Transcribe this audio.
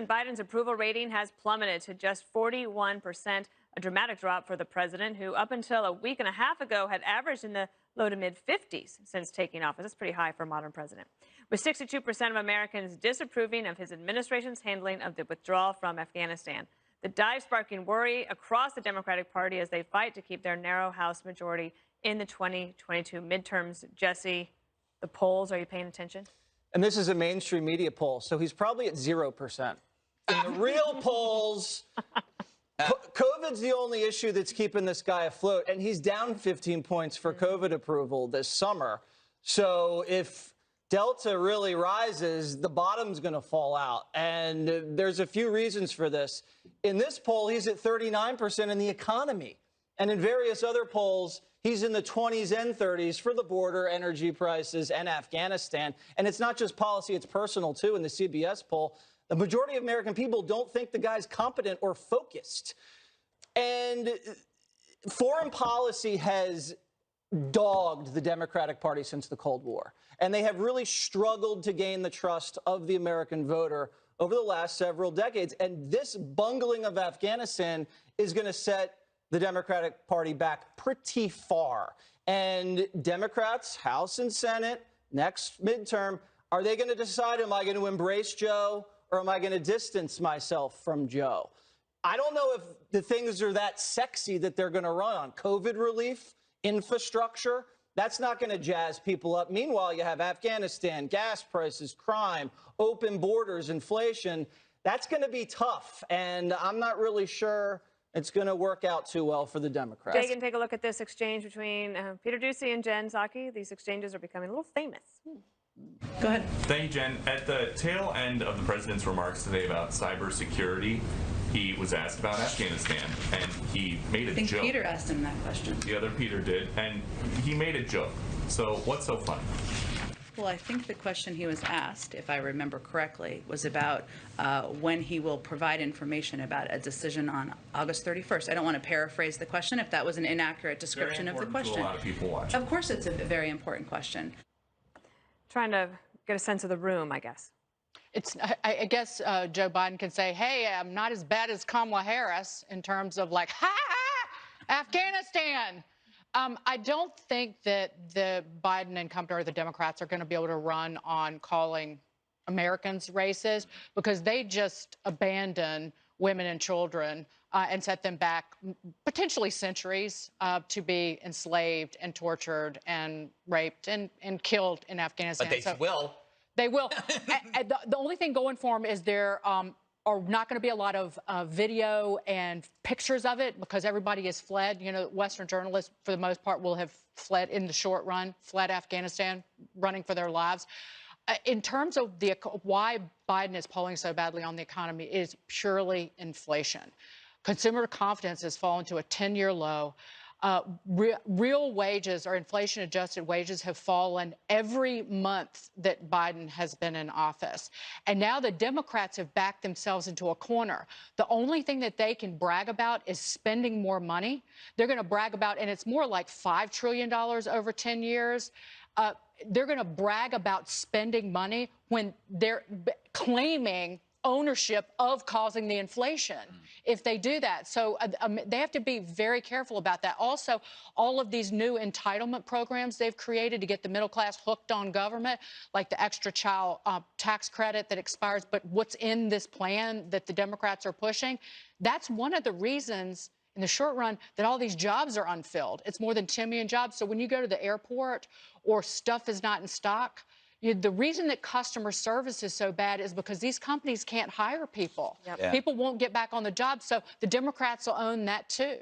President Biden's approval rating has plummeted to just 41%, a dramatic drop for the president, who up until a week and a half ago had averaged in the low to mid 50s since taking office. That's pretty high for a modern president. With 62% of Americans disapproving of his administration's handling of the withdrawal from Afghanistan. The dive sparking worry across the Democratic Party as they fight to keep their narrow House majority in the 2022 midterms. Jesse, the polls, are you paying attention? And this is a mainstream media poll, so he's probably at 0%. In the real polls, COVID's the only issue that's keeping this guy afloat, and he's down 15 points for COVID approval this summer. So if Delta really rises, the bottom's going to fall out. And there's a few reasons for this. In this poll, he's at 39% in the economy. And in various other polls, he's in the 20s and 30s for the border, energy prices, and Afghanistan. And it's not just policy, it's personal, too. In the CBS poll, the majority of American people don't think the guy's competent or focused. And foreign policy has dogged the Democratic Party since the Cold War. And they have really struggled to gain the trust of the American voter over the last several decades. And this bungling of Afghanistan is going to set the Democratic Party back pretty far. And Democrats, House and Senate, next midterm, are they going to decide, am I going to embrace Joe or am I going to distance myself from Joe? I don't know if the things are that sexy that they're going to run on. COVID relief, infrastructure, that's not going to jazz people up. Meanwhile, you have Afghanistan, gas prices, crime, open borders, inflation. That's going to be tough. And I'm not really sure it's going to work out too well for the Democrats. Dagan, take a look at this exchange between Peter Doocy and Jen Psaki. These exchanges are becoming a little famous. Go ahead. Thank you, Jen. At the tail end of the president's remarks today about cybersecurity, he was asked about Afghanistan, and he made a joke. I think Peter asked him that question. The other Peter did, and he made a joke. So what's so funny? Well, I think the question he was asked, if I remember correctly, was about when he will provide information about a decision on August 31st. I don't want to paraphrase the question if that was an inaccurate description of the question. To a lot of people watching. Of course it's a very important question. Trying to get a sense of the room, I guess. I guess Joe Biden can say, hey, I'm not as bad as Kamala Harris in terms of like, ha, Afghanistan. I don't think that the Biden and company or the Democrats are going to be able to run on calling Americans racist because they just abandon women and children and set them back potentially centuries to be enslaved and tortured and raped and killed in Afghanistan. But they will. They will. The only thing going for them is there are not going to be a lot of video and pictures of it because everybody has fled. You know, Western journalists, for the most part, will have fled in the short run, fled Afghanistan, running for their lives. In terms of why Biden is polling so badly on the economy is purely inflation. Consumer confidence has fallen to a 10-year low. Real wages or inflation-adjusted wages have fallen every month that Biden has been in office. And now the Democrats have backed themselves into a corner. The only thing that they can brag about is spending more money. They're going to brag about, and it's more like $5 trillion over 10 years. They're going to brag about spending money when they're claiming ownership of causing the inflation if they do that. So they have to be very careful about that. Also, all of these new entitlement programs they've created to get the middle class hooked on government, like the extra child tax credit that expires, but what's in this plan that the Democrats are pushing, that's one of the reasons in the short run that all these jobs are unfilled. It's more than 10 million jobs. So when you go to the airport or stuff is not in stock, the reason that customer service is so bad is because these companies can't hire people. Yep. Yeah. People won't get back on the job. So the Democrats will own that, too.